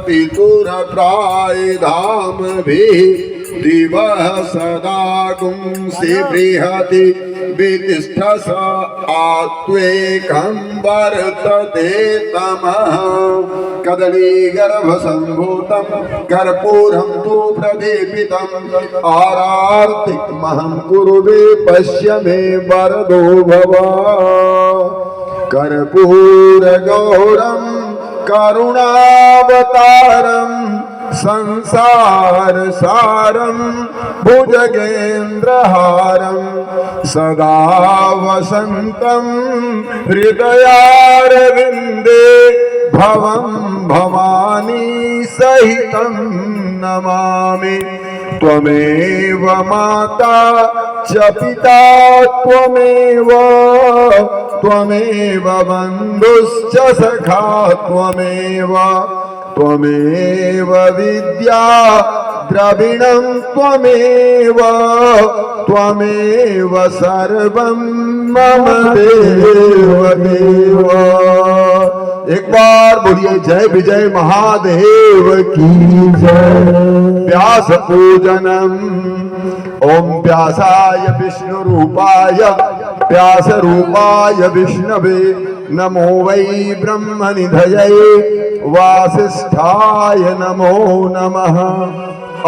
पितुरप्राय धामभिः दिवः सदा गुंसि बृहति वितिष्ठस आत्वेकं वर्तते तमः कदलीगर्भसम्भूतं कर्पूरं तु प्रदीपितम् आरार्तिकमहं कुरुवे पश्य मे वरदो भव कर्पूरगौरं करुणावतारं संसार सारं भुजगेन्द्रहारं सदा वसन्तं हृदयारविन्दे भवं भवानी सहितं नमामि त्वमेव माता च पिता त्वमेव बन्धुश्च सखा त्वमेव विद्या द्रविणं त्वमेव सर्वं मम देव। एक बार बोलिए जय विजय महादेव की जय। व्यास पूजनम ओम व्यासाय विष्णु रूपाय व्यास रूपाय विष्णवे नमो वै ब्रह्मनिधये वासिष्ठाय नमो नमः।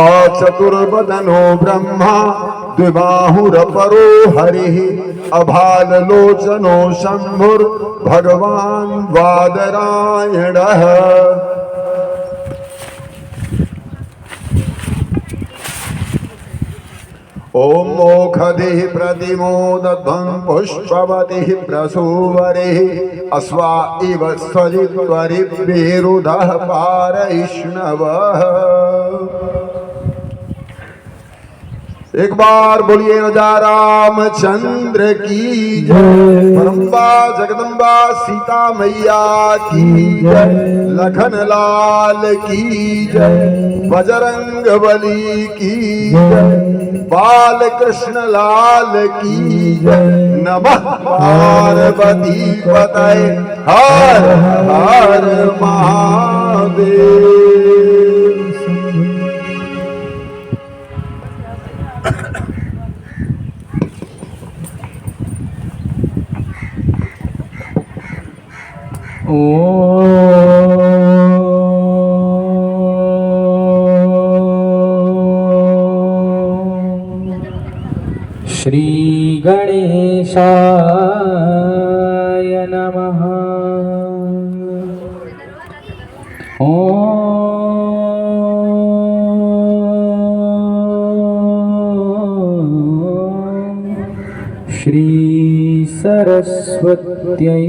अचतुर्वदनो ब्रह्मा द्विबाहुरपरो हरिः अभाललोचनो शम्भुर्भगवान् वादरायणः। ओम मोखधिः प्रतिमोदध्वं पुष्पवतिः प्रसूवरिः अस्वा इव स्वजित्वरिभिरुदः पारैष्णवः। एक बार बोलिए राजा रामचंद्र की जय। परम्बा जगदम्बा सीता मैया की जय। लखन लाल की जय। बजरंग बली की जय। बाल कृष्ण लाल की जय। नमः पार्वती पतये हर हर महादेव। श्री गणेशाय नमः। श्री सरस्वत्यै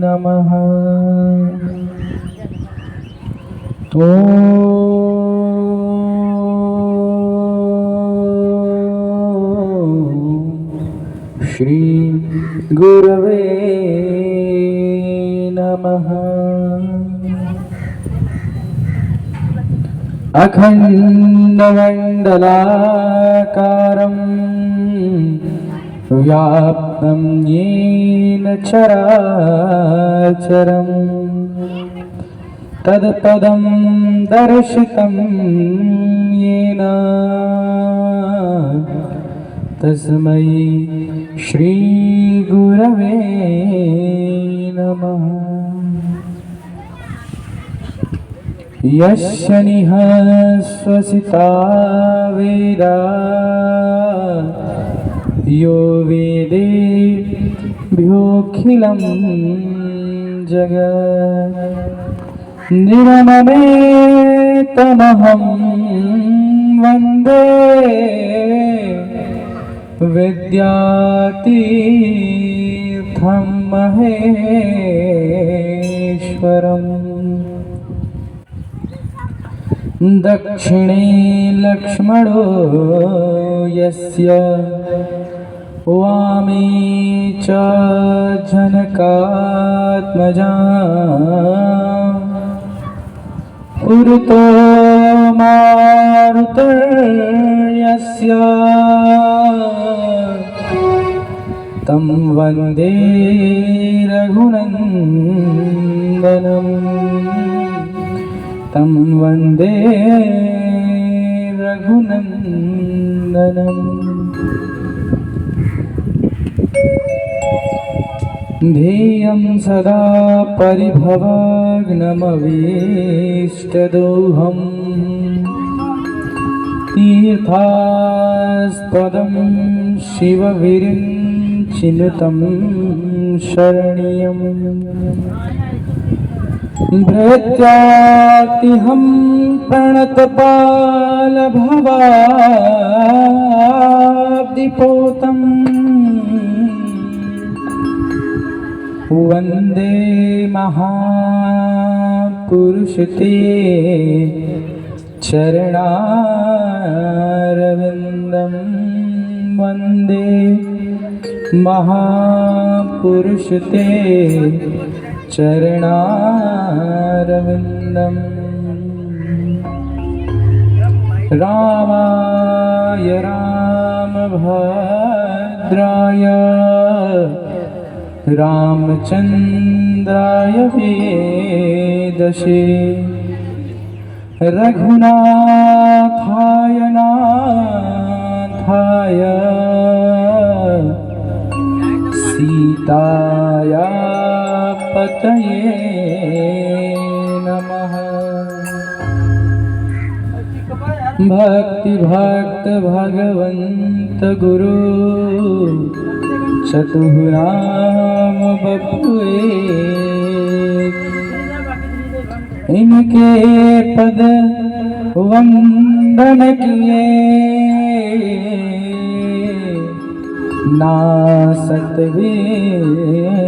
नमः। श्री गुरवे नमः। अखण्डमण्डलाकारं व्याप्तं येन चराचरं तत्पदं दर्शितं येन तस्मै श्री गुरवे नमः। यस्य निःश्वसिता वेदा यो वेदेभ्योऽखिलं जगत् निरममेतमहं वन्दे विद्यातीर्थं महेश्वरम्। दक्षिणे लक्ष्मणो यस्य वामे च जनकात्मजा पुरतो मारुतर्यस्य तं वन्दे रघुनन्दनम्। तं वन्दे रघुनन्दनम् ध्येयं सदा परिभवग्नमभीष्टदोहम् तीर्थास्पदं शिवविरिञ्चिनुतं शरण्यम् भृत्यातिहं प्रणतपालभवाब्धिपोतम् वन्दे महापुरुषते चरणारविन्दं वन्दे महापुरुषते चरणारविन्दम् रामाय रामभद्राय रामचन्द्राय वेदसे रघुनाथाय नाथाय सीताया पतये नमः। भक्ति भक्त भगवंत गुरु चतुराम बपुए इनके पद वंदन किए नासत विघ्नने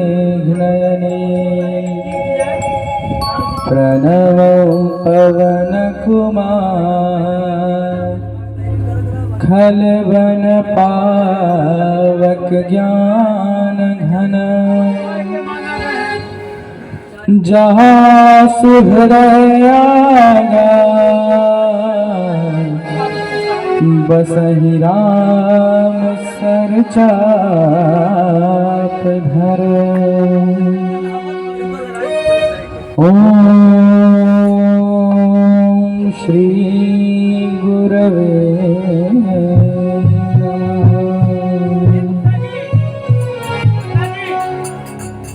प्रणव पवन कुमार खलवन पावक ज्ञान घन जहाँ सुहृदयागा बसहि राम सर चाप धर। ओम श्री गुरवे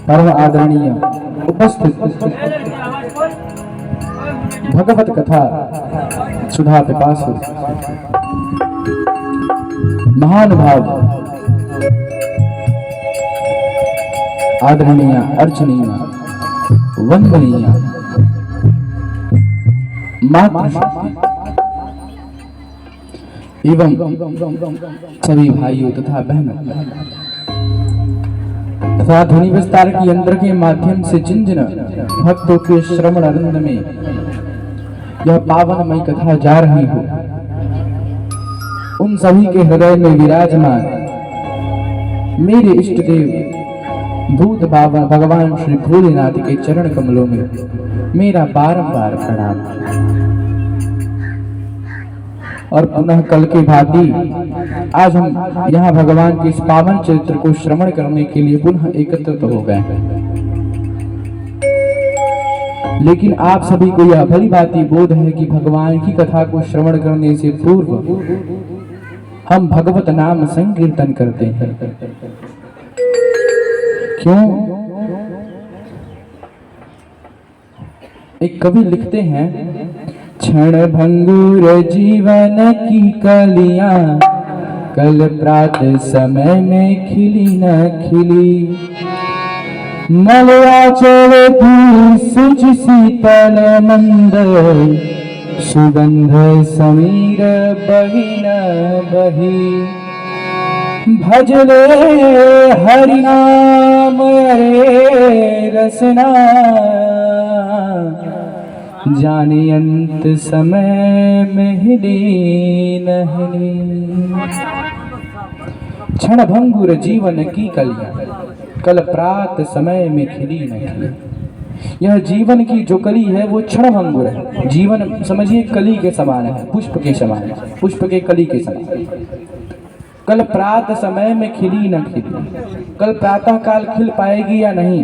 परम आदरणीय उपस्थित भगवत कथा सुधा पिपासु महानुभाव आदरणीय अर्चनीय वंदनीय मातृशक्ति एवं सभी भाइयों तथा बहनों तथा ध्वनि विस्तार की यंत्र के माध्यम से जिन जिन भक्तों के श्रवण आनंद में यह पावनमयी कथा जा रही हो उन सभी के हृदय में विराजमान मेरे इष्ट देव भूत बाबा भगवान श्री भोलेनाथ के चरण कमलों में मेरा बारंबार प्रणाम। और पुनः कल के भांति आज हम यहाँ भगवान के इस पावन चरित्र को श्रवण करने के लिए पुनः एकत्रित हो गए हैं। लेकिन आप सभी को यह भली भांति बोध है कि भगवान की कथा को श्रवण करने से पूर्व हम भगवत नाम संकीर्तन करते हैं। क्यों? एक कवि लिखते हैं, क्षण भंगुर जीवन की कलियां कल प्रातः समय में खिली न खिली, मलयाचल की सुच शीतल मंद सुगंध समीर बही न बही, भजले हरि नाम अरे रसना जाने अंत समय में हिली नहीं। क्षण भंगुर जीवन की कलियां कल प्रात समय में खिली न खिली। यह जीवन की जो कली है वो क्षण भंगुर है। जीवन समझिए कली के समान है, पुष्प के समान है, पुष्प के कली के समान। कल प्रातः समय में खिली न खिली, कल प्रातः काल खिल पाएगी या नहीं।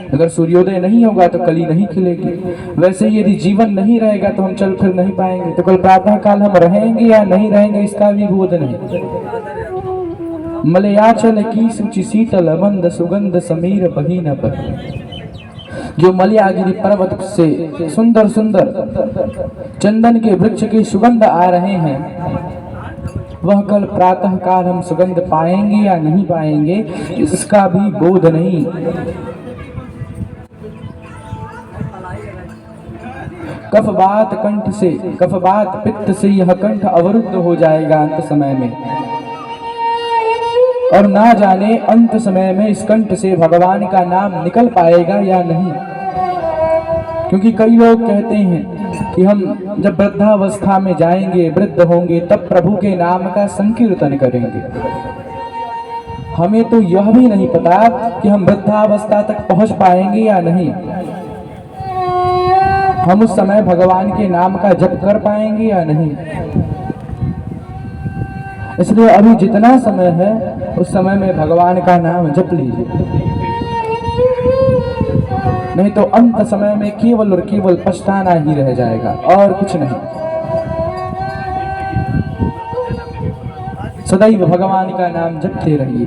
अगर सूर्योदय नहीं होगा तो कली नहीं खिलेगी। वैसे ही यदि जीवन नहीं रहेगा तो हम चल फिर नहीं पाएंगे। तो कल प्रातः काल हम रहेंगे या नहीं रहेंगे इसका भी बोध नहीं। मलयाचल की सूचि शीतल मंद सुगंध समीर बही न बही। जो मलयागिरी पर्वत से सुंदर सुंदर चंदन के वृक्ष की सुगंध आ रहे हैं, वह कल प्रातः काल हम सुगंध पाएंगे या नहीं पाएंगे इसका भी बोध नहीं। कफवात कंठ से, कफवात पित्त से यह कंठ अवरुद्ध हो जाएगा अंत समय में, और ना जाने अंत समय में इस कंठ से भगवान का नाम निकल पाएगा या नहीं। क्योंकि कई लोग कहते हैं कि हम जब वृद्धावस्था में जाएंगे, वृद्ध होंगे, तब प्रभु के नाम का संकीर्तन करेंगे। हमें तो यह भी नहीं पता कि हम वृद्धावस्था तक पहुंच पाएंगे या नहीं। हम उस समय भगवान के नाम का जप कर पाएंगे या नहीं। इसलिए अभी जितना समय है उस समय में भगवान का नाम जप लीजिए, नहीं तो अंत समय में केवल और केवल पछताना ही रह जाएगा और कुछ नहीं। सदैव भगवान का नाम जपते रहिए।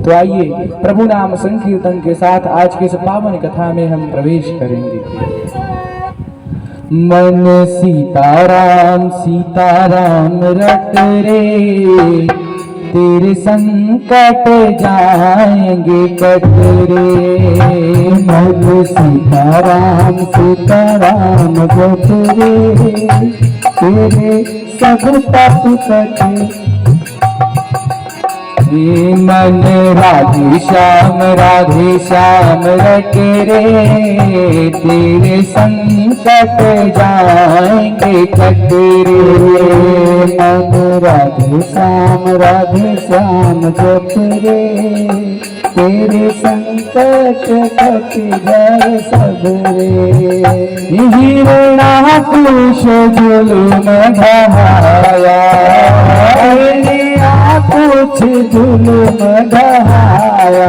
तो आइए प्रभु नाम संकीर्तन के साथ आज की इस पावन कथा में हम प्रवेश करेंगे। मन सीताराम सीताराम रट रे, तेरे संकट जाएंगे कट रे। मन सीताराम सीताराम जप रे, तेरे सब पाप कटे। मन राधे श्याम रट रे, तेरे संकट जाएंगे कट रे। मन राधे श्याम जप रे, तेरे संकट कट जाए सब रे। हिरण्याकुश जुलुम ढहाया, कुछ जुलुम ढहाया,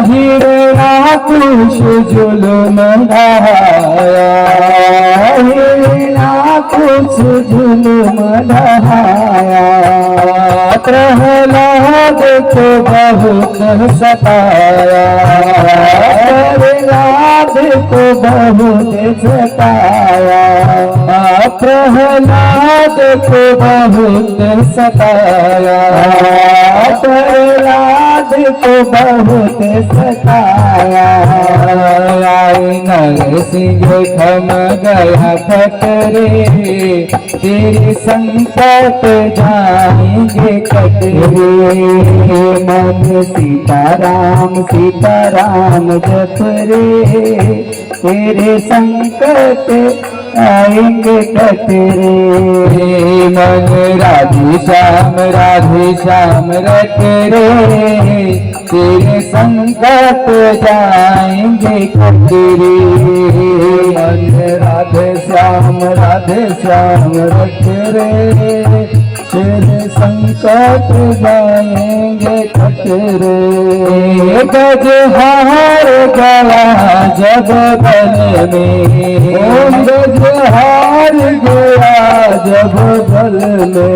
हिरण्याकुश जुलुम ढहाया, हिरण्याकुश जुलुम ढहाया। प्रहलाद को बहुत सताया, प्रहलाद को बहुत सताया, प्रहलाद को बहुत सताया, प्रहलाद को बहुत सताया। नरसिंह थम गया खटरे, तेरे संकट जाएंगे कट रे। मन सीताराम सीताराम जप रे, तेरे संकट आएंगे कट रे। मन राधे श्याम रट रे, तेरे संकट जाएंगे कट रे। मन राधे श्याम रट रे, तेरे संकट जाएंगे कट रे। गजहार गया जब बल में, गजहार गया जब बल में,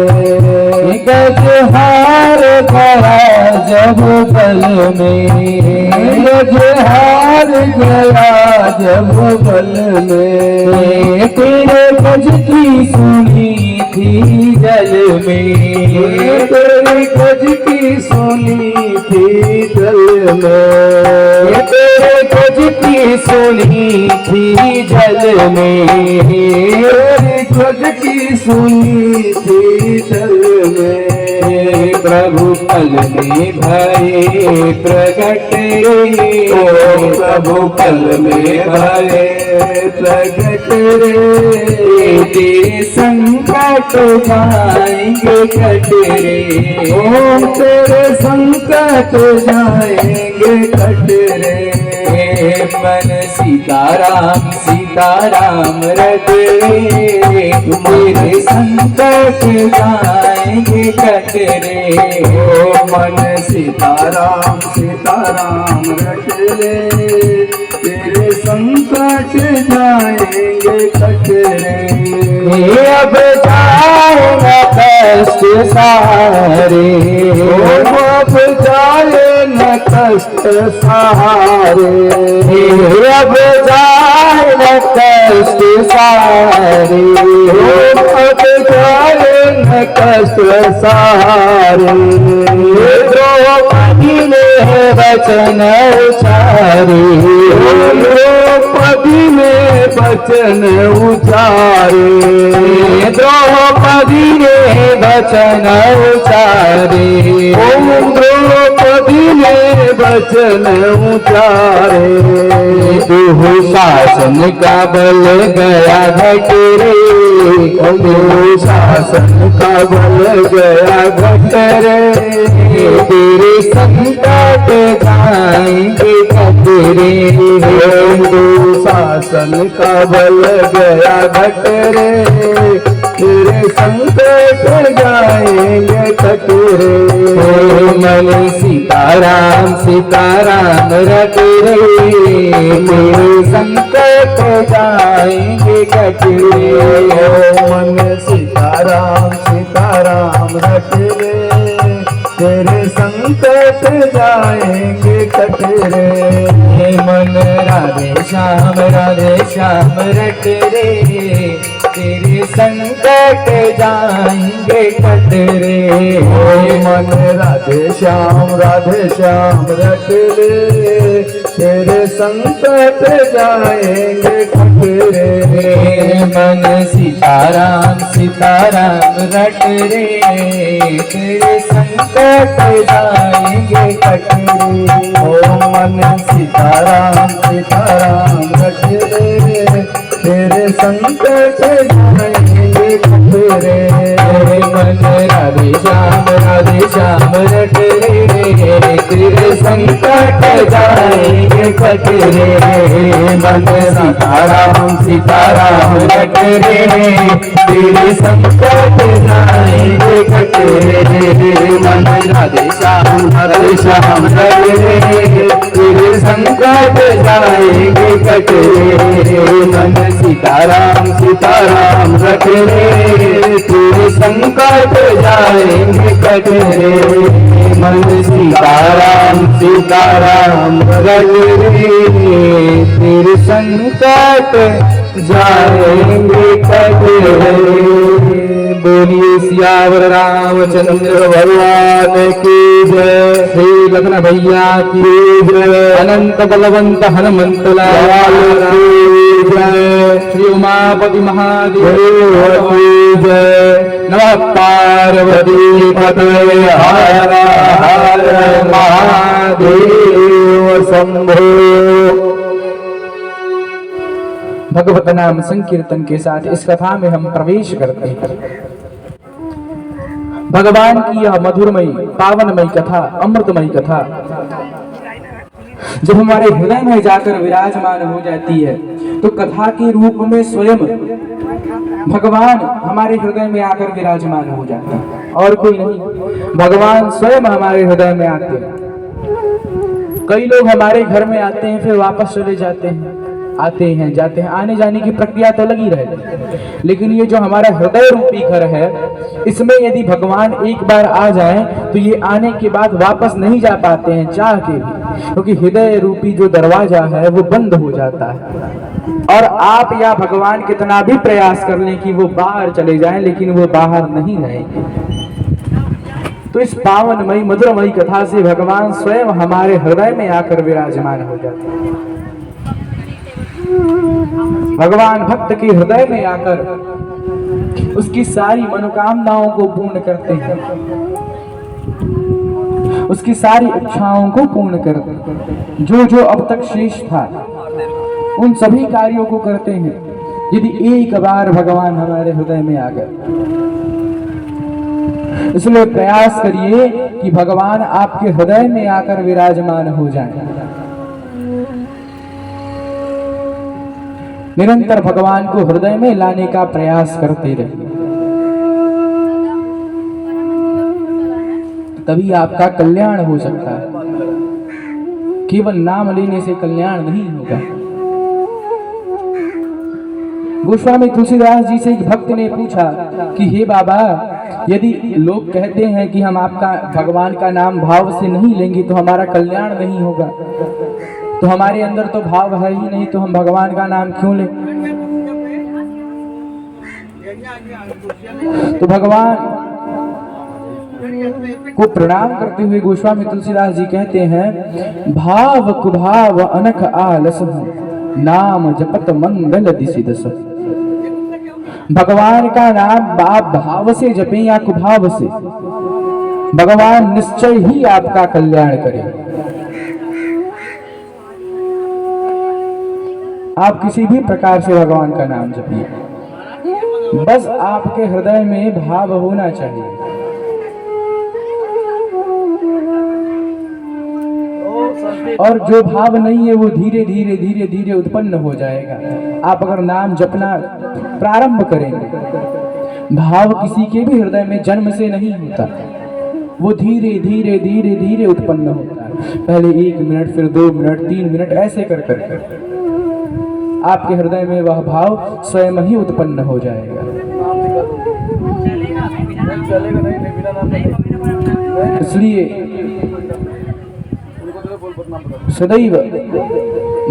गजहार गया जब बल में, गजहार गया जब बल में। तेरे गज की सुनी थी जल में, तेरे गज की सुनी थी जल में, तेरे गज की सुनी थी जल में, तेरे गज की सुनी थी जल में। प्रभु पल में भये प्रगट रे, प्रभु पल में भये प्रगट रे, तेरे संकट जाएंगे कट रे। ओम तेरे संकट जाएंगे कट रे। हे मन सीताराम सीताराम रट रे, तेरे संकट जाएंगे कट रे। ओ मन सीताराम सीताराम रट ले, तेरे संकट जाएंगे कट रे। अब जाए न कष्ट सारे, अब जाए न कष्ट सहारे, अब जाए न कष्ट सारे, अब जाए न कष्ट सहारे। द्रौपदी ने वचन उचारे, द्रौपदी ने वचन उचारे, द्रौपदी ने वचन उचारे, ओम द्रौपदी ने वचन उचारे। दुशासन का बल गया घट रे, दुशासन का बल गया घट रे, तेरे संकट जाएंगे कट रे। दुशासन का बल गया घट रे, तेरे संकट जाएंगे कट रे। मन सीताराम सीताराम रट रे, तेरे संकट जाएंगे कट रे। मन सीताराम सीताराम रट रे, तेरे संकट जाएंगे कट रे। हे मन राधे श्याम रट रे, तेरे संकट जाएंगे कट रे। हे मन राधे श्याम रट ले, तेरे संकट जाएंगे कट रे। हे मन सीताराम सीताराम रट रे, तेरे संकट जाएंगे कट रे। ओ मन सीताराम सीताराम रट ले, तेरे संकट जाएंगे कट रे। हे मन राधे श्याम रट रे, तेरे संकट जाएंगे कट रे। मन सीताराम सीताराम रट रे, तेरे संकट जाएंगे कट रे। मन राधे श्याम रट रे, तेरे संकट जाएंगे कट रे। मन सीताराम रट रे, तेरे संकट जाएंगे कट रे। मन सीताराम रट रे, तेरे संकट जाएंगे कट रे। बोलिए सियावर रामचंद्र भगवान की जय। श्री लखन भैया की जय। अनंत बलवंत हनुमंत लाल की जय। श्री उमापति महादेव की जय। नमः पार्वती पतये हर हर महादेव शंभो। भगवत नाम संकीर्तन के साथ इस कथा में हम प्रवेश करते हैं। भगवान की यह मधुरमयी पावनमयी कथा, अमृतमयी कथा जब हमारे हृदय में जाकर विराजमान हो जाती है तो कथा के रूप में स्वयं भगवान हमारे हृदय में आकर विराजमान हो जाता है, और कोई नहीं, भगवान स्वयं हमारे हृदय में आते हैं। कई लोग हमारे घर में आते हैं फिर वापस चले जाते हैं, आते हैं जाते हैं, आने जाने की प्रक्रिया तो लगी रहती है, लेकिन ये जो हमारा हृदय रूपी घर है इसमें यदि भगवान एक बार आ जाएं तो ये आने के बाद वापस नहीं जा पाते हैं चाह के भी, क्योंकि हृदय रूपी जो दरवाजा है वो बंद हो जाता है। और आप या भगवान कितना भी प्रयास कर लें कि वो बाहर चले जाएं लेकिन वो बाहर नहीं रहेंगे। तो इस पावनमयी मधुरमयी कथा से भगवान स्वयं हमारे हृदय में आकर विराजमान हो जाते हैं। भगवान भक्त के हृदय में आकर उसकी सारी मनोकामनाओं को पूर्ण करते हैं, उसकी सारी इच्छाओं को पूर्ण करते हैं। जो जो अब तक शेष था उन सभी कार्यों को करते हैं यदि एक बार भगवान हमारे हृदय में आ गए। इसलिए प्रयास करिए कि भगवान आपके हृदय में आकर विराजमान हो जाए। निरंतर भगवान को हृदय में लाने का प्रयास करते रहिए, तभी आपका कल्याण हो सकता है। केवल नाम लेने से कल्याण नहीं होगा। गोस्वामी तुलसीदास जी से एक भक्त ने पूछा कि हे बाबा, यदि लोग कहते हैं कि हम आपका भगवान का नाम भाव से नहीं लेंगे तो हमारा कल्याण नहीं होगा, तो हमारे अंदर तो भाव है ही नहीं, तो हम भगवान का नाम क्यों लें? तो भगवान को प्रणाम करते हुए गोस्वामी तुलसीदास जी कहते हैं, भाव कुभाव अनख आलस नाम जपत मंगल दिशि दस। भगवान का नाम आप भाव से जपें या कुभाव से, भगवान निश्चय ही आपका कल्याण करे। आप किसी भी प्रकार से भगवान का नाम जपिए, बस आपके हृदय में भाव होना चाहिए। और जो भाव नहीं है वो धीरे धीरे धीरे धीरे उत्पन्न हो जाएगा। आप अगर नाम जपना प्रारंभ करेंगे, भाव किसी के भी हृदय में जन्म से नहीं होता, वो धीरे धीरे धीरे धीरे उत्पन्न होता है। पहले 1 मिनट, फिर 2 मिनट, 3 मिनट, ऐसे कर करके आपके हृदय में वह भाव स्वयं ही उत्पन्न हो जाएगा। इसलिए सदैव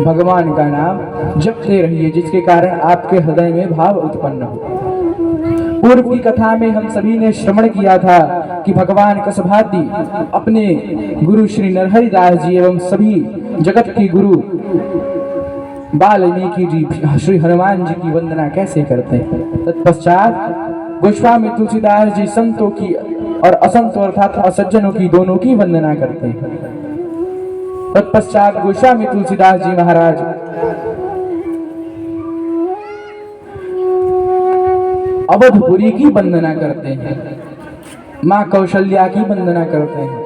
भगवान का नाम जपते रहिए, जिसके कारण आपके हृदय में भाव उत्पन्न हो। पूर्व की कथा में हम सभी ने श्रवण किया था कि भगवान कसभाति अपने गुरु श्री नरहरिदास जी एवं सभी जगत के गुरु वाल्मीकि जी, श्री हनुमान जी की वंदना कैसे करते हैं। तत्पश्चात गोस्वामी तुलसीदास जी संतों की और असंतों अर्थात असज्जनों की दोनों की वंदना करते हैं। तत्पश्चात गोस्वामी तुलसीदास जी महाराज अवधपुरी की वंदना करते हैं, मां कौशल्या की वंदना करते हैं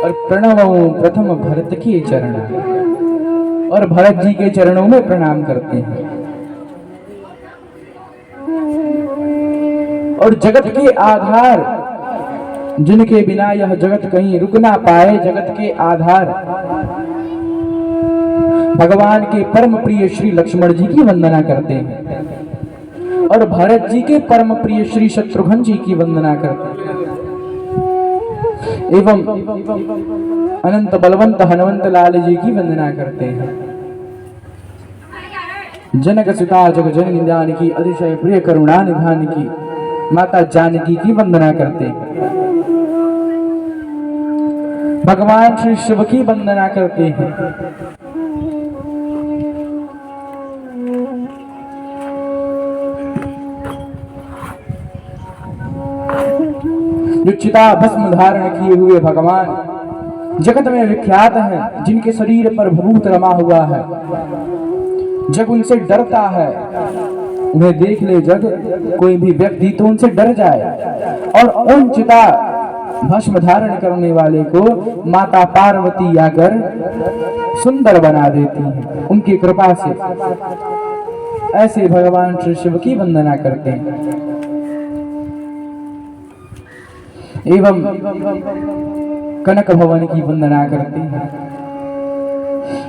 और प्रणव प्रथम भरत के चरण और भरत जी के चरणों में प्रणाम करते हैं। और जगत के आधार जिनके बिना यह जगत कहीं रुक ना पाए, जगत के आधार भगवान के परम प्रिय श्री लक्ष्मण जी की वंदना करते हैं और भरत जी के परम प्रिय श्री शत्रुघ्न जी की वंदना करते हैं एवं अनंत बलवंत हनुमंत लाल जी की वंदना करते हैं। जनक सुता जग जननी जानकी अतिशय प्रिय करुणा निधान की माता जानकी की वंदना करते हैं। भगवान श्री शिव की वंदना करते हैं। जो चिता भस्म धारण किए हुए भगवान जगत में विख्यात हैं, जिनके शरीर पर भभूत रमा हुआ है, जग उनसे डरता है। उन्हें देख ले जग कोई भी व्यक्ति तो उनसे डर जाए। और उन चिता भस्म धारण करने वाले को माता पार्वती आकर सुंदर बना देती हैं उनकी कृपा से। ऐसे भगवान श्री शिव की वंदना करते हैं एवं कनक भवन की वंदना करते हैं।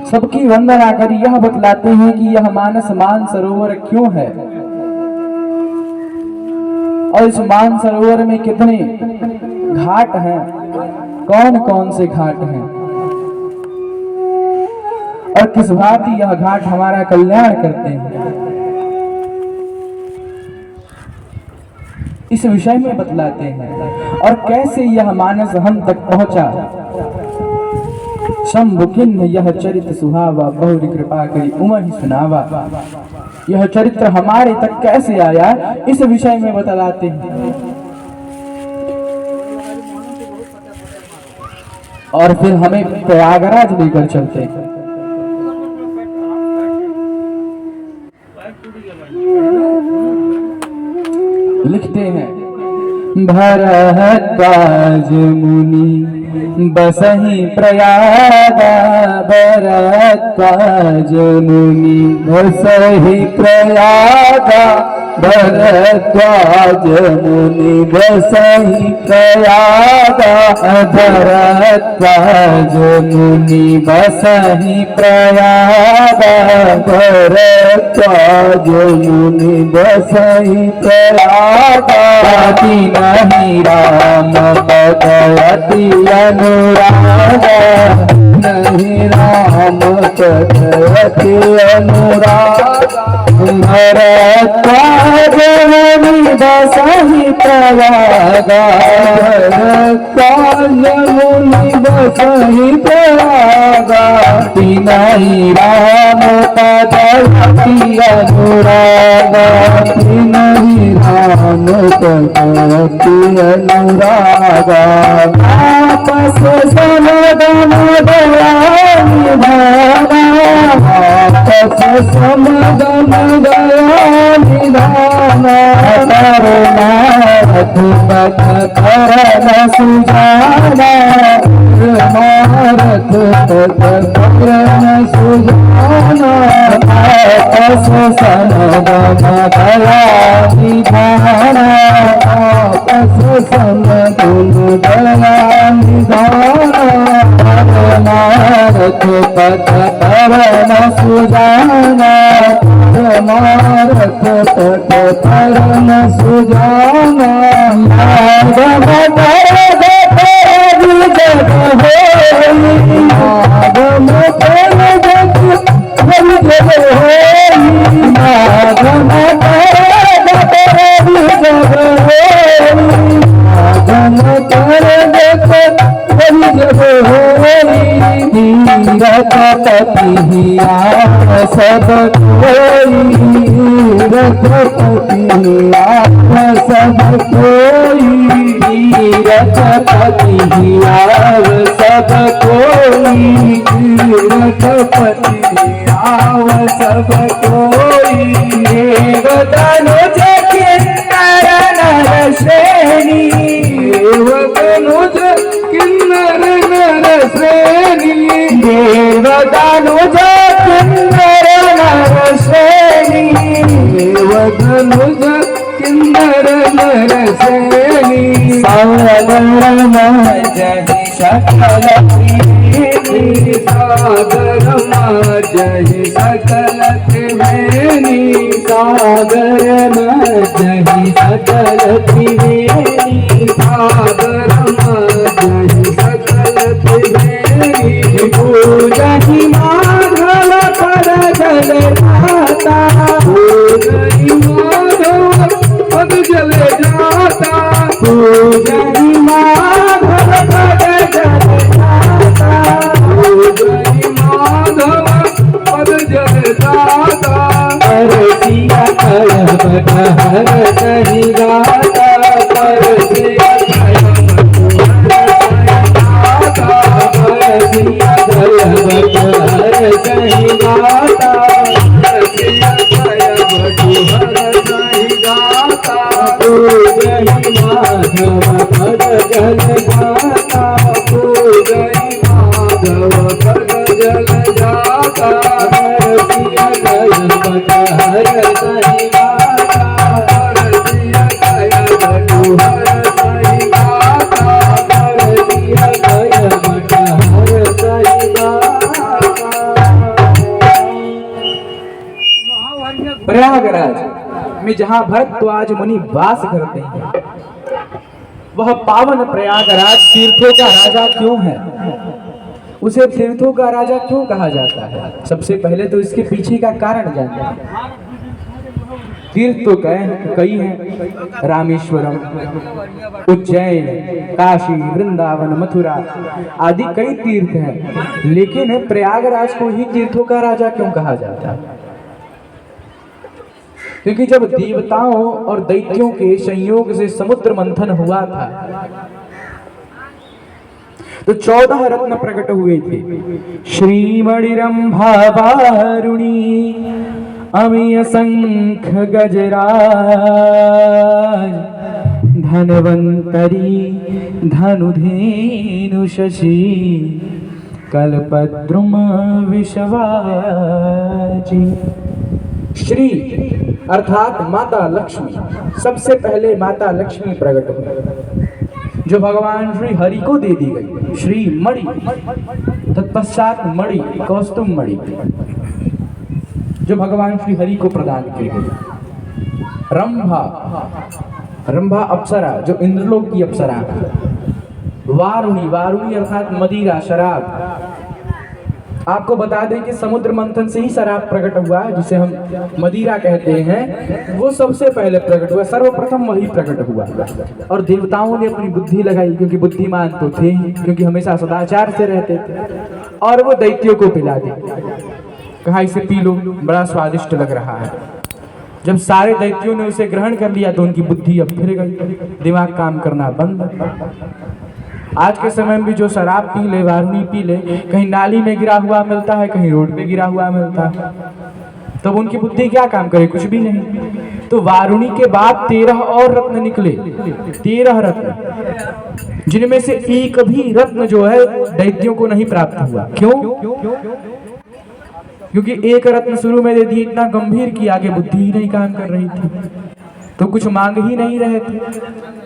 सबकी वंदना कर यह बतलाते हैं कि यह मानस मानसरोवर क्यों है और इस मानसरोवर में कितने घाट हैं, कौन कौन से घाट हैं और किस भांति यह घाट हमारा कल्याण करते हैं, इस विषय में बतलाते हैं। और कैसे यह मानस हम तक पहुंचा। शंभु किन्ह यह चरित्र सुहावा, बहुरी कृपा करी उमहि सुनावा। यह चरित्र हमारे तक कैसे आया, इस विषय में बतलाते हैं। और फिर हमें प्रयागराज लेकर चलते हैं। लिखते हैं, भरद्वाज मुनि बसहि प्रयाग भरद्वाज मुनि बसहि प्रयाग भरद्वाज मुनि बसहि प्रयाग भरद्वाज मुनि बसहि प्रयाग भरद्वाज मुनि बसहि प्रयाग अति नहीं राम पद अति अनुराग नहीं राम पद अति अनुराग भरद्वाज मुनि बसहि प्रयाग भरद्वाज मुनि बसहि प्रयाग नहीं राम पद अति अनुराग नहीं राम पद अति अनुराग आपस समदम दया निधाना आपस समदम दया निधाना करुणा रघुपथ करण सुजाना मारत पथ करण सुजाना आपस समदम दया निधाना आपस समदम दया निधाना रघुपथ करण सुजाना मारत पथ करण सुजाना माधव कर जग होई आगम कर जग होई माधव कर जग होई आगम कर जग होई रघुपति सब कोई रघुपति आप सब कोई रघुपति आव सब कोई रघुपति आव सब कोई देवतनुज किन्नर नर श्रेणी देवतनुज किन्नर नर श्रेणी देवतनुज किन्नर नर श्रेणी देवतनुज किन्नर नर श्रेणी सागरम जहि सकल त्रिवेणी सागरम जहि सकल त्रिवेणी सागरम जहि सकल त्रिवेणी सागरम जहि सकल त्रिवेणी पूजहि माधव पद जल जाता पूजहि माधव पद जल जाता पूजहि माधव पद जल जाता पूजहि माधव पद जल जाता परसिया कलबट हर सहि गाता परसिया परसिया कलबट हर सहि गाता पूजहि माधव पद जल जाता पूजहि माधव पद जल जाता परसिया कलबट हर सहि गाता परसिया कलबट हर सहि गाता परसिया कलबट हर सहि गाता। प्रयागराज में जहाँ भरद्वाज मुनि वास करते हैं, वह पावन प्रयागराज तीर्थों का राजा क्यों है? उसे तीर्थों का राजा क्यों कहा जाता है? सबसे पहले तो इसके पीछे का कारण जानते हैं। तीर्थ तो कई हैं, रामेश्वरम, उज्जैन, काशी, वृंदावन, मथुरा आदि कई तीर्थ हैं, लेकिन प्रयागराज को ही तीर्थों का राजा क्यों कहा जाता है? क्योंकि जब देवताओं और दैत्यों के संयोग से समुद्र मंथन हुआ था तो 14 रत्न प्रकट हुए थे। श्रीमणिरंभा वारुणी अमीय शंख गजराज धन्वन्तरी धनुधेनु शशि कल्पद्रुम विषवाजी। श्री अर्थात माता लक्ष्मी, सबसे पहले माता लक्ष्मी प्रकट हुई जो भगवान श्री हरि को दे दी गई। श्री मणि, तत्पश्चात मणि, कौस्तुम मणि जो भगवान श्री हरि को प्रदान की गई। रंभा, रंभा अप्सरा जो इंद्रलोक की अप्सरा है। वारुणी, वारुणी अर्थात मदिरा, शराब। आपको बता दें कि समुद्र मंथन से ही शराब प्रकट हुआ है, जिसे हम मदिरा कहते हैं, वो सबसे पहले प्रकट हुआ, सर्वप्रथम वही प्रकट हुआ। और देवताओं ने अपनी बुद्धि लगाई, क्योंकि बुद्धिमान तो थे ही, क्योंकि हमेशा सदाचार से रहते थे, और वो दैत्यों को पिला दी। कहा इसे पी लो, बड़ा स्वादिष्ट लग रहा है। जब सारे दैत्यों ने उसे ग्रहण कर लिया तो उनकी बुद्धि अब फिर गई, दिमाग काम करना बंद। आज के समय में भी जो शराब पी ले, वारुणी पी ले, कहीं नाली में गिरा हुआ मिलता है, कहीं रोड पे गिरा हुआ मिलता है, तब उनकी बुद्धि क्या काम करे? कुछ भी नहीं। तो वारुणी के बाद 13 और रत्न निकले, 13 रत्न, जिनमें से एक भी रत्न जो है दैत्यों को नहीं प्राप्त हुआ। क्यों? क्योंकि एक रत्न शुरू में दे दिए, इतना गंभीर कि आगे बुद्धि ही नहीं काम कर रही थी, तो कुछ मांग ही नहीं रहे थे,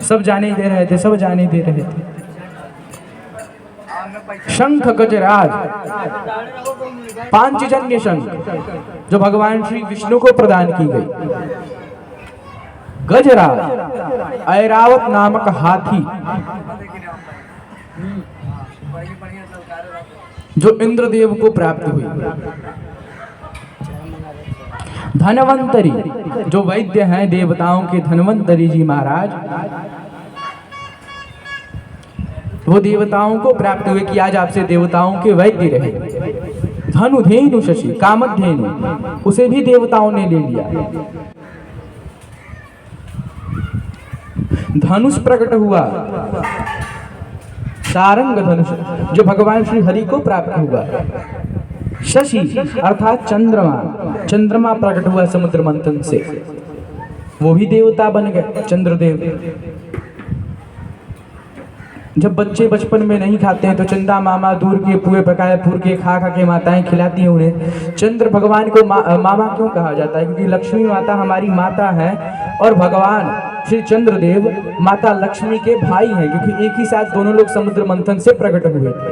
सब जाने दे रहे थे, सब जाने दे रहे थे। शंख गजराज, पांचजन्य शंख जो भगवान श्री विष्णु को प्रदान की गई। गजराज ऐरावत नामक हाथी जो इंद्रदेव को प्राप्त हुई। धन्वंतरी जो वैद्य हैं देवताओं के, धन्वंतरी जी महाराज, वो देवताओं को प्राप्त हुए कि आज आपसे देवताओं के वैद्य रहे। धनुधेनु शशि, कामधेनु, उसे भी देवताओं ने ले लिया। धनुष प्रकट हुआ, सारंग धनुष जो भगवान श्री हरि को प्राप्त हुआ। शशि अर्थात चंद्रमा, चंद्रमा प्रकट हुआ समुद्र मंथन से, वो भी देवता बन गए चंद्रदेव। जब बच्चे बचपन में नहीं खाते हैं तो चंदा मामा दूर के पुए पकाए फूर के खा खा के माताएं खिलाती हैं उन्हें। चंद्र भगवान को मामा क्यों कहा जाता है? क्योंकि लक्ष्मी माता हमारी माता है और भगवान श्री चंद्रदेव माता लक्ष्मी के भाई हैं, क्योंकि एक ही साथ दोनों लोग समुद्र मंथन से प्रकट हुए थे।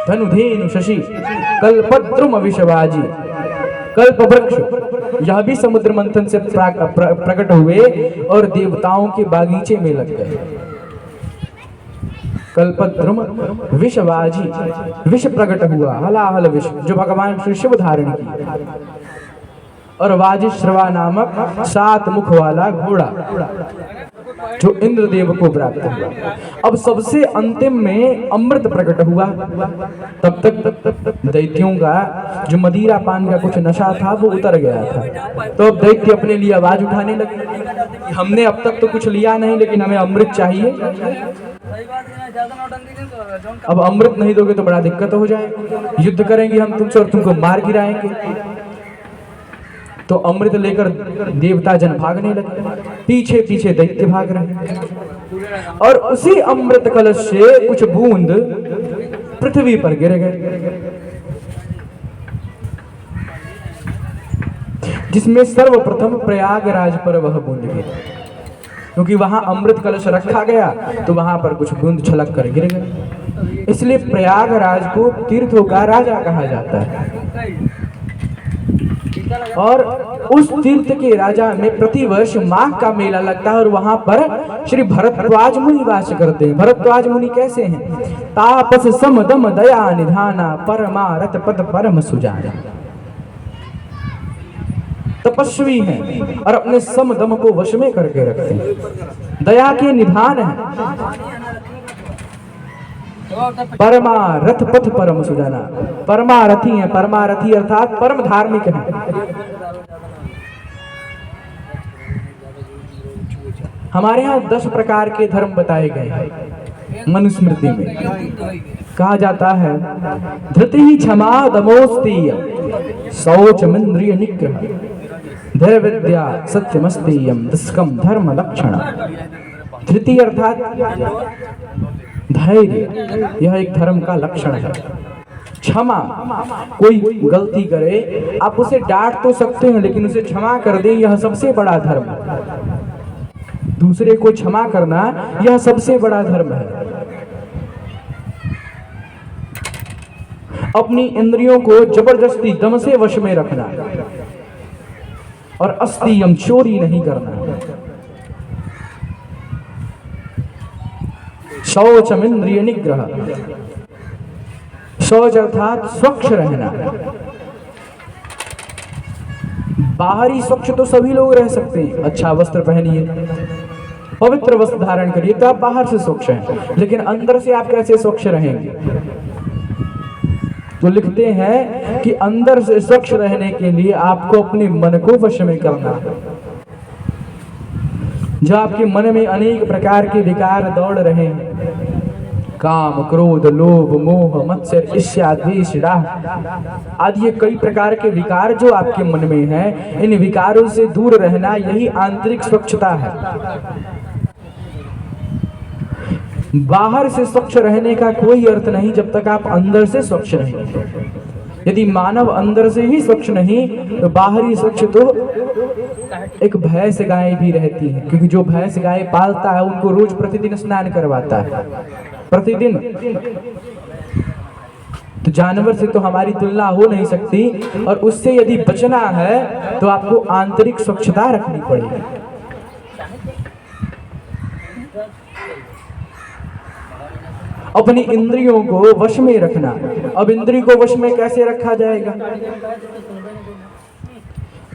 धनुधेनु शशि कल्पद्रुम विषवाजी, कल्प वृक्ष यह भी समुद्र मंथन से प्रकट हुए और देवताओं के बागीचे में लग गए। कल्पद्रुम विषवाजी, विष प्रकट हुआ, हलाहल विष जो भगवान श्री शिव धारण की। और वाजिश्रवा नामक 7 मुख वाला घोड़ा जो इंद्रदेव को प्राप्त हुआ। अब सबसे अंतिम में अमृत प्रकट हुआ। तब तक दैत्यों का जो मदिरा पान का कुछ नशा था वो उतर गया था। तो अब दैत्य अपने लिए आवाज उठाने लगे, हमने अब तक तो कुछ लिया नहीं, लेकिन हमें अमृत चाहिए। अब अमृत नहीं दोगे तो बड़ा दिक्कत हो जाएगा, युद्ध करेंगे हम तुमसे और तुमको मार गिराएंगे। तो अमृत लेकर देवता जन भागने लगे, पीछे पीछे दैत्य भाग रहे, और उसी अमृत कलश से कुछ बूंद पृथ्वी पर गिर गए, जिसमें सर्वप्रथम प्रयागराज पर वह बूंद गिरी। क्योंकि वहां अमृत कलश रखा गया तो वहां पर कुछ बूंद छलक कर गिर गए, इसलिए प्रयागराज को तीर्थों का राजा कहा जाता है। और उस तीर्थ के राजा में प्रतिवर्ष माघ का मेला लगता है और वहां पर श्री भरद्वाज मुनि वास करते हैं। भरद्वाज मुनि कैसे हैं? तापस सम दम दया निधाना परमारथ पद परम सुजाना, तपस्वी हैं और अपने सम दम को वश में करके रखते हैं, दया के निधान है। परमारथ पथ परम सुजाना, परमारथी है, परमारथी अर्थात परम धार्मिक है। हमारे यहाँ 10 प्रकार के धर्म बताए गए हैं मनुस्मृति में। कहा जाता है धृति क्षमा दमोस्तीय शौचमिंद्रिय निग्रह, धैर्य विद्या सत्यमस्तेयम दशकम धर्म लक्षण। धृति अर्थात धैर्य, यह एक धर्म का लक्षण है। क्षमा, कोई गलती करे आप उसे डांट तो सकते हैं लेकिन उसे क्षमा कर दें, यह सबसे बड़ा धर्म है। दूसरे को क्षमा करना यह सबसे बड़ा धर्म है। अपनी इंद्रियों को जबरदस्ती दम से वश में रखना और अस्तियम चोरी नहीं करना। शौचम इंद्रिय निग्रह, शौच अर्थात स्वच्छ रहना। बाहरी स्वच्छ तो सभी लोग रह सकते हैं, अच्छा वस्त्र पहनिए, पवित्र वस्त्र धारण करिए तो आप बाहर से स्वच्छ हैं, लेकिन अंदर से आप कैसे स्वच्छ रहेंगे? तो लिखते हैं कि अंदर से स्वच्छ रहने के लिए आपको अपने मन को वश में करना। जो आपके मन में अनेक प्रकार के विकार दौड़ रहे हैं, काम, क्रोध, लोभ, मोह, मत्सर, ईर्ष्या, द्वेष, राग आदि ये कई प्रकार के विकार जो आपके मन में हैं, इन विकारों से दूर रहना यही आंतरिक स्वच्छता है। बाहर से स्वच्छ रहने का कोई अर्थ नहीं जब तक आप अंदर से स्वच्छ नहीं। यदि मानव अंदर से ही स्वच्छ नहीं तो बाहरी स्वच्छ तो एक भैंस गाय भी रहती है, क्योंकि जो भैंस गाय पालता है उनको रोज प्रतिदिन स्नान करवाता है, प्रतिदिन। तो जानवर से तो हमारी तुलना हो नहीं सकती, और उससे यदि बचना है तो आपको आंतरिक स्वच्छता रखनी पड़ेगी। अपनी इंद्रियों को वश में रखना। अब इंद्रिय को वश में कैसे रखा जाएगा?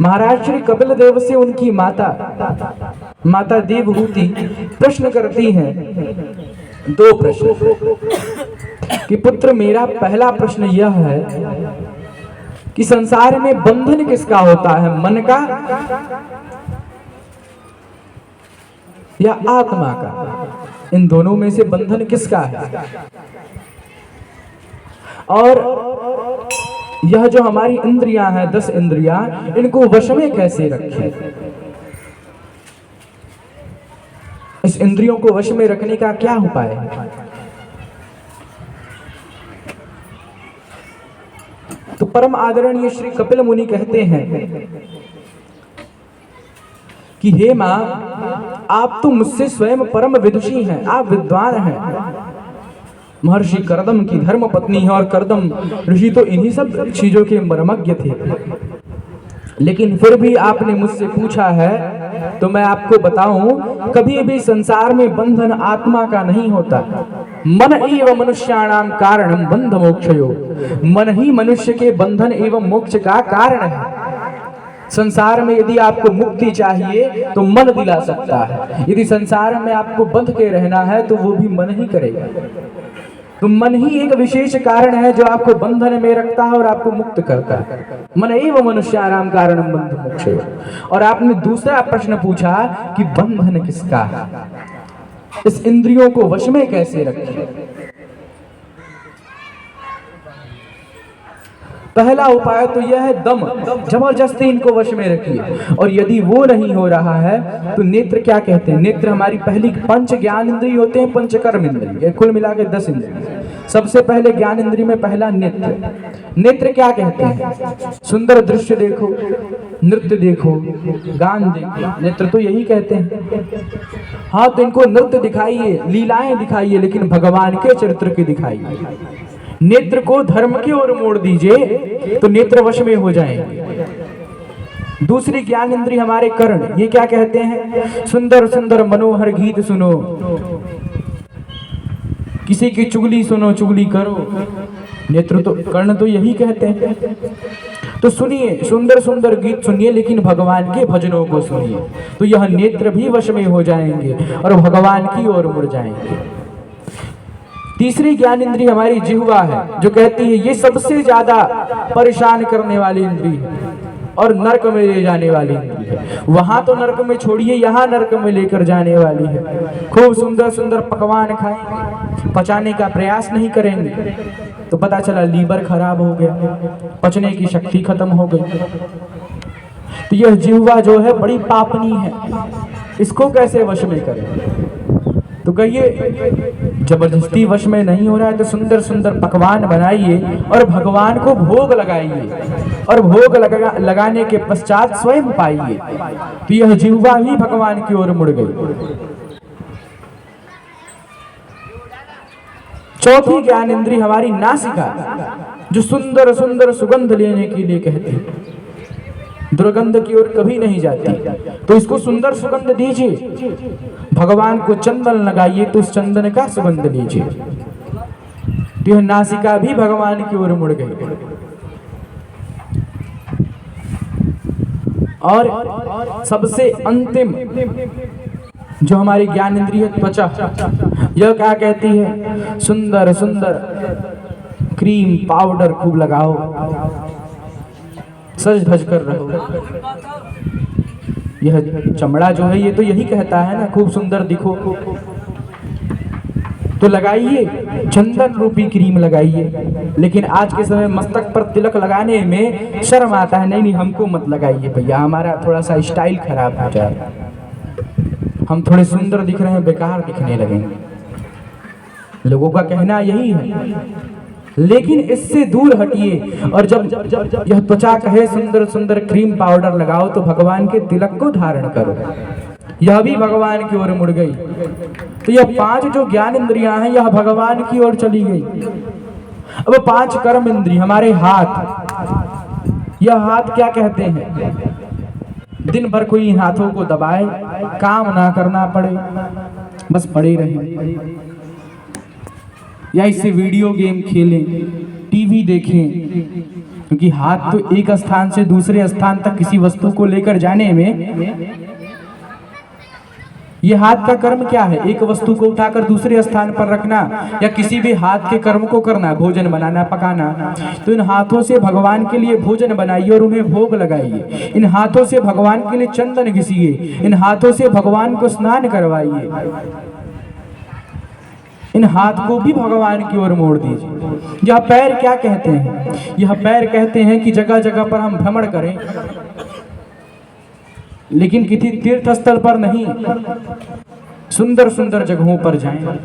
महाराज श्री कपिल देव से उनकी माता देवहूति प्रश्न करती हैं, दो प्रश्न कि पुत्र मेरा पहला प्रश्न यह है कि संसार में बंधन किसका होता है, मन का या आत्मा का? इन दोनों में से बंधन किसका है? और यह जो हमारी इंद्रियां हैं, 10 इंद्रियां, इनको वश में कैसे रखें? इस इंद्रियों को वश में रखने का क्या उपाय है? तो परम आदरणीय श्री कपिल मुनि कहते हैं कि हे मां, आप तो मुझसे स्वयं परम विदुषी हैं, आप विद्वान हैं। महर्षि कर्दम की धर्म पत्नी है और कर्दम ऋषि तो इन्हीं सब चीजों के मर्मज्ञ थे, लेकिन फिर भी आपने मुझसे पूछा है तो मैं आपको बताऊं, कभी भी संसार में बंधन आत्मा का नहीं होता। मन एवं मनुष्याणाम कारणम बंध मोक्षयो, मन ही मनुष्य के बंधन एवं मोक्ष का कारण है। संसार में यदि आपको मुक्ति चाहिए तो मन दिला सकता है, यदि संसार में आपको बंध के रहना है तो वो भी मन ही करेगा। तो मन ही एक विशेष कारण है जो आपको बंधन में रखता है और आपको मुक्त करता है। मन एवं मनुष्याणाम कारणम बंध मोक्षयो। और आपने दूसरा प्रश्न पूछा कि बंधन किसका है, इस इंद्रियों को वश में कैसे रखें? पहला उपाय तो यह है दम, जबरदस्ती इनको वश में रखिए। और यदि वो नहीं हो रहा है तो नेत्र क्या कहते हैं? नेत्र हमारी पहली 5 ज्ञान इंद्रिय होते हैं, पंचकर्म इंद्रिय, कुल मिलाकर 10 इंद्रिय। सबसे पहले ज्ञान इंद्रिय में पहला नेत्र। नेत्र क्या कहते हैं? सुंदर दृश्य देखो, नृत्य देखो, गान देखो, नेत्र तो यही कहते हैं। हाँ, तो इनको नृत्य दिखाइए, लीलाएं दिखाइए, लेकिन भगवान के चरित्र की दिखाइए। नेत्र को धर्म की ओर मोड़ दीजिए तो नेत्र वश में हो जाएंगे। दूसरी ज्ञान इंद्रिय हमारे कर्ण, ये क्या कहते हैं? सुंदर सुंदर मनोहर गीत सुनो, किसी की चुगली सुनो, चुगली करो। नेत्र तो, कर्ण तो यही कहते हैं। तो सुनिए, सुंदर सुंदर गीत सुनिए, लेकिन भगवान के भजनों को सुनिए, तो यह नेत्र भी वश में हो जाएंगे और भगवान की ओर मुड़ जाएंगे। तीसरी ज्ञान इंद्रिय हमारी जिह्वा है, जो कहती है ये सबसे ज्यादा परेशान करने वाली इंद्रिय है और नरक में ले जाने वाली इंद्रिय है। वहां तो नरक में छोड़िए, यहाँ नरक में लेकर जाने वाली है। खूब सुंदर सुंदर पकवान खाएंगे, पचाने का प्रयास नहीं करेंगे तो पता चला लीवर खराब हो गया, पचने की शक्ति खत्म हो गई। तो यह जिह्वा जो है बड़ी पापनी है, इसको कैसे वश में करें? तो कहिए जबरदस्ती वश में नहीं हो रहा है तो सुंदर सुंदर पकवान बनाइए और भगवान को भोग लगाइए, और भोग लगाने के पश्चात स्वयं पाइए। तो यह जिह्वा ही भगवान की ओर मुड़ गई। चौथी ज्ञान इंद्री हमारी नासिका, जो सुंदर सुंदर सुगंध लेने के लिए कहती है, दुर्गंध की ओर कभी नहीं जाती। तो इसको सुंदर सुगंध दीजिए, भगवान को चंदन लगाइए तो उस चंदन का सुगंध लीजिए। तो यह नासिका भी भगवान की ओर मुड़ गई। और सबसे अंतिम जो हमारी ज्ञान इंद्रिय त्वचा, यह क्या कहती है? सुंदर सुंदर क्रीम पाउडर खूब लगाओ, सज धज कर रहो। यह चमड़ा जो है ये तो यही कहता है ना, खूब सुंदर दिखो। तो लगाइए, चंदन रूपी क्रीम लगाइए। लेकिन आज के समय मस्तक पर तिलक लगाने में शर्म आता है, नहीं नहीं हमको मत लगाइए भैया, हमारा थोड़ा सा स्टाइल खराब हो जाए, हम थोड़े सुंदर दिख रहे हैं, बेकार दिखने लगेंगे। लोगों का कहना यही है। लेकिन इससे दूर हटिए, और जब यह त्वचा कहे सुंदर सुंदर क्रीम पाउडर लगाओ तो भगवान के तिलक को धारण करो। यह भी भगवान की ओर मुड़ गई। तो यह 5 जो ज्ञान इंद्रियां हैं यह भगवान की ओर चली गई। अब 5 कर्म इंद्रिय, हमारे हाथ, यह हाथ क्या कहते हैं? दिन भर कोई इन हाथों को दबाए, काम ना करना पड़े, बस पड़े रहे, या इससे वीडियो गेम खेलें, टीवी देखें। क्योंकि हाथ तो एक स्थान से दूसरे स्थान तक किसी वस्तु को लेकर जाने में, ये हाथ का कर्म क्या है? एक वस्तु को उठाकर दूसरे स्थान पर रखना, या किसी भी हाथ के कर्म को करना, भोजन बनाना, पकाना। तो इन हाथों से भगवान के लिए भोजन बनाइए और उन्हें भोग लगाइए। इन हाथों से भगवान के लिए चंदन घिसिए, इन हाथों से भगवान को स्नान करवाइए। इन हाथ को भी भगवान की ओर मोड़ दीजिए। यह पैर क्या कहते हैं? यह पैर कहते हैं कि जगह जगह पर हम भ्रमण करें, लेकिन किसी तीर्थ स्थल पर नहीं, सुंदर सुंदर जगहों पर जाएं।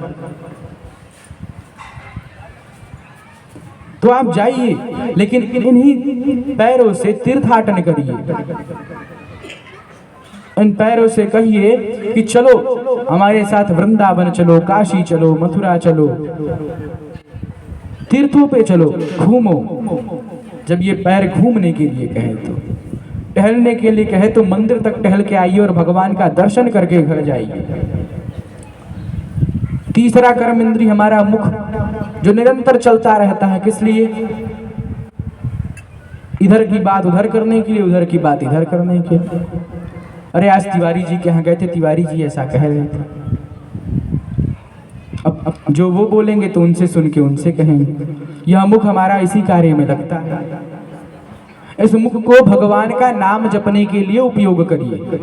तो आप जाइए, लेकिन इन्हीं पैरों से तीर्थाटन करिए। इन पैरों से कहिए कि चलो हमारे साथ वृंदावन चलो, काशी चलो, मथुरा चलो, तीर्थों पे चलो, घूमो। जब ये पैर घूमने के लिए कहे, तो टहलने के लिए कहे तो मंदिर तक टहल के आइए और भगवान का दर्शन करके घर जाइए। तीसरा कर्म इंद्रिय हमारा मुख, जो निरंतर चलता रहता है। किस लिए? इधर की बात उधर करने के लिए, उधर की बात इधर करने के लिए। अरे आज तिवारी जी के यहाँ गए थे, तिवारी जी ऐसा कह रहे थे। अब जो वो बोलेंगे तो उनसे सुन के उनसे कहेंगे। यह मुख हमारा इसी कार्य में लगता है। इस मुख को भगवान का नाम जपने के लिए उपयोग करिए।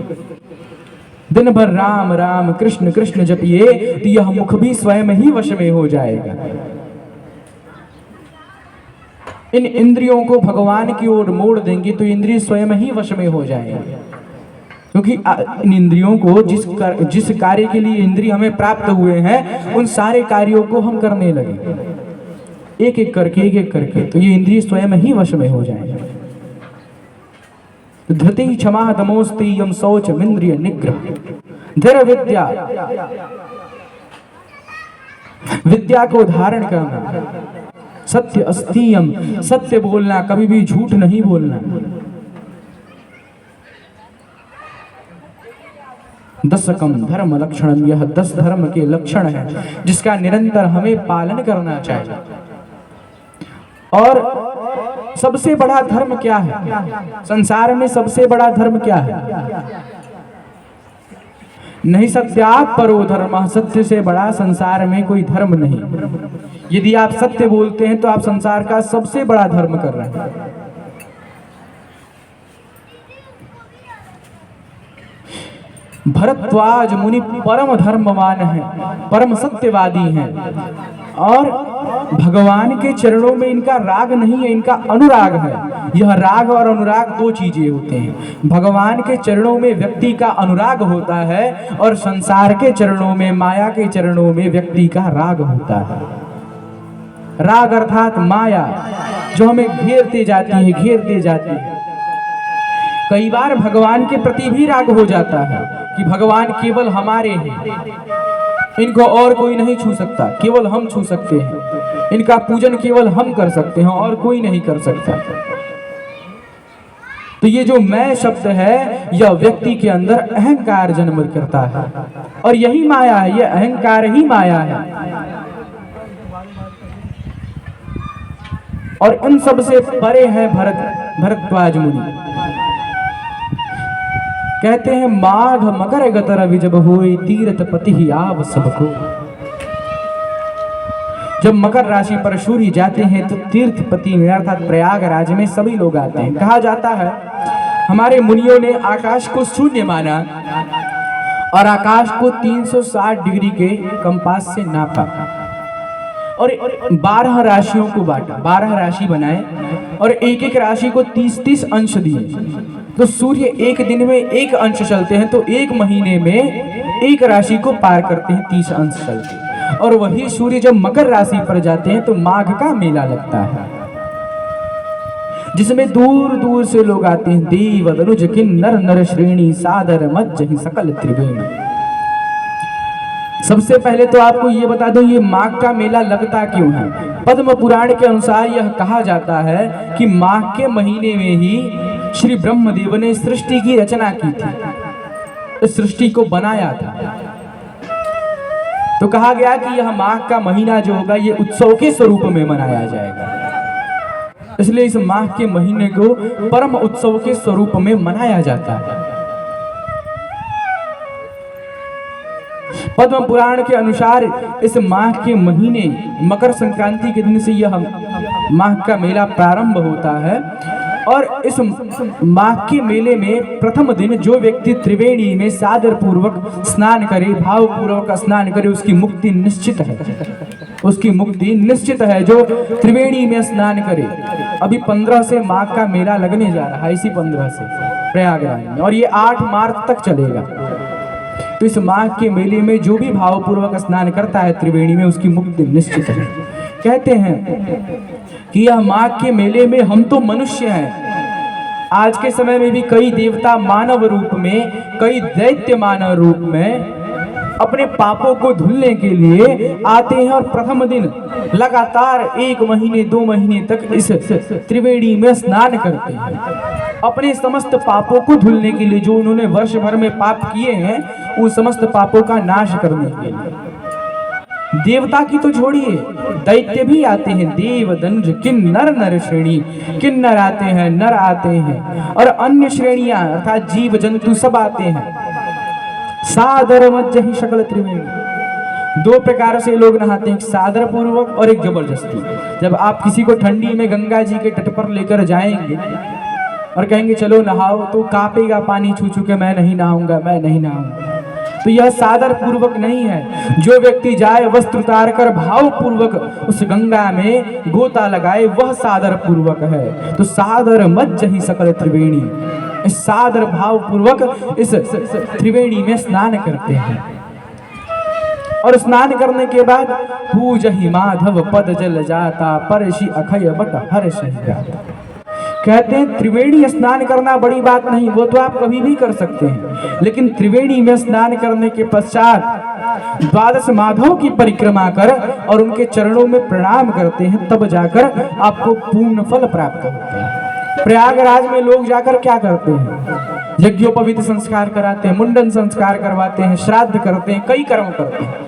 दिन भर राम राम कृष्ण कृष्ण जपिए तो यह मुख भी स्वयं ही वश में हो जाएगा। इन इंद्रियों को भगवान की ओर मोड़ देंगे तो इंद्रिय स्वयं ही वश में हो जाएंगे। क्योंकि इन इंद्रियों को जिस कार्य के लिए इंद्रिय हमें प्राप्त हुए हैं, उन सारे कार्यों को हम करने लगे एक एक करके, तो ये इंद्रिय स्वयं ही वश में हो जाएंगे। धृति क्षमा दमोस्ति यम शौच इंद्रिय निग्रह धैर्य विद्या, विद्या को धारण करना, सत्य अस्तियम, सत्य बोलना, कभी भी झूठ नहीं बोलना। 10 धर्म लक्षण, यह 10 धर्म के लक्षण है जिसका निरंतर हमें पालन करना चाहिए। और सबसे बड़ा धर्म क्या है? संसार में सबसे बड़ा धर्म क्या है? नहीं सत्यात् परो धर्मः, सत्य से बड़ा संसार में कोई धर्म नहीं। यदि आप सत्य बोलते हैं तो आप संसार का सबसे बड़ा धर्म कर रहे हैं। भरद्वाज मुनि परम धर्मवान हैं, परम सत्यवादी हैं, और भगवान के चरणों में इनका राग नहीं है, इनका अनुराग है। यह राग और अनुराग दो चीजें होते हैं। भगवान के चरणों में व्यक्ति का अनुराग होता है और संसार के चरणों में, माया के चरणों में व्यक्ति का राग होता है। राग अर्थात माया जो हमें घेरते जाती है, घेरते जाती है। कई बार भगवान के प्रति भी राग हो जाता है कि भगवान केवल हमारे हैं, इनको और कोई नहीं छू सकता, केवल हम छू सकते हैं। इनका पूजन केवल हम कर सकते हैं और कोई नहीं कर सकता। तो ये जो मैं शब्द है, यह व्यक्ति के अंदर अहंकार जन्म करता है और यही माया है, यह अहंकार ही माया है। और इन सब से परे है भरद्वाज मुनि। कहते हैं माघ मकर गतर रवि जब होई तीर्थ पति ही आव सबको। जब मकर राशि पर सूर्य जाते हैं तो तीर्थपति में अर्थात प्रयागराज में सभी लोग आते हैं। कहा जाता है हमारे मुनियों ने आकाश को शून्य माना और आकाश को 360 डिग्री के कंपास से नापा और 12 राशियों को बांटा, 12 राशि बनाए और एक एक राशि को 30-30 अंश दिए। तो सूर्य एक दिन में एक अंश चलते हैं तो एक महीने में एक राशि को पार करते हैं, 30 अंश चलते हैं। और वही सूर्य जब मकर राशि पर जाते हैं तो माघ का मेला लगता है, जिसमें दूर दूर से लोग आते हैं। देव दनुज किन्नर नर श्रेणी सादर मज्जहि सकल त्रिवेणी। सबसे पहले तो आपको ये बता दो ये माघ का मेला लगता क्यों है। पद्म पुराण के अनुसार यह कहा जाता है कि माघ के महीने में ही श्री ब्रह्मदेव ने सृष्टि की रचना की थी, इस सृष्टि को बनाया था। तो कहा गया कि यह माघ का महीना जो होगा ये उत्सव के स्वरूप में मनाया जाएगा, इसलिए इस माघ के महीने को परम उत्सव के स्वरूप में मनाया जाता है। पद्म पुराण के अनुसार इस माघ के महीने मकर संक्रांति के दिन से यह माघ का मेला प्रारंभ होता है। और इस माघ के मेले में प्रथम दिन जो व्यक्ति त्रिवेणी में सादर पूर्वक स्नान करे, भाव पूर्वक स्नान करे, उसकी मुक्ति निश्चित है, उसकी मुक्ति निश्चित है जो त्रिवेणी में स्नान करे। अभी 15 से माघ का मेला लगने जा रहा है, इसी 15 से प्रयागराज में, और ये 8 मार्च तक चलेगा। तो इस माघ के मेले में जो भी भावपूर्वक स्नान करता है त्रिवेणी में, उसकी मुक्ति निश्चित है। कहते हैं कि यह माघ के मेले में हम तो मनुष्य हैं, आज के समय में भी कई देवता मानव रूप में, कई दैत्य मानव रूप में अपने पापों को धुलने के लिए आते हैं और प्रथम दिन लगातार 1 महीने 2 महीने तक इस त्रिवेणी में स्नान करते हैं, अपने समस्त पापों को धुलने के लिए। जो उन्होंने वर्ष भर में पाप किए हैं उन समस्त पापों का नाश करने के लिए। देवता की तो छोड़िए, दैत्य भी आते हैं। देव दनुज किन्नर नर श्रेणी, किन्नर आते हैं, नर आते हैं और अन्य श्रेणियां अर्थात जीव जंतु सब आते हैं। सादर मज्जहि सकल त्रिवेणी। 2 प्रकार से लोग नहाते हैं, एक सादर पूर्वक और एक जबरदस्ती। जब आप किसी को ठंडी में गंगा जी के तट पर लेकर जाएंगे और कहेंगे चलो नहाओ, तो कांपेगा पानी छू छू के, मैं नहीं नहाऊंगा, मैं नहीं नहाऊंगा। तो यह सादर पूर्वक नहीं है। जो व्यक्ति जाए वस्त्र उतार कर भाव पूर्वक उस गंगा में गोता लगाए, वह सादर पूर्वक है। तो सादर मज्जहि सकल त्रिवेणी, इस सादर भाव पूर्वक इस त्रिवेणी में स्नान करते हैं। और स्नान करने के बाद पूजहि माधव पद जल जाता, परशि अखय बट हर्ष जाता। कहते हैं त्रिवेणी स्नान करना बड़ी बात नहीं, वो तो आप कभी भी कर सकते हैं, लेकिन त्रिवेणी में स्नान करने के पश्चात 12 माधव की परिक्रमा कर और उनके चरणों में प्रणाम करते हैं, तब जाकर आपको पूर्ण फल प्राप्त होता है। प्रयागराज में लोग जाकर क्या करते हैं? यज्ञोपवीत संस्कार कराते हैं, मुंडन संस्कार करवाते हैं, श्राद्ध करते हैं, कई कर्म करते हैं।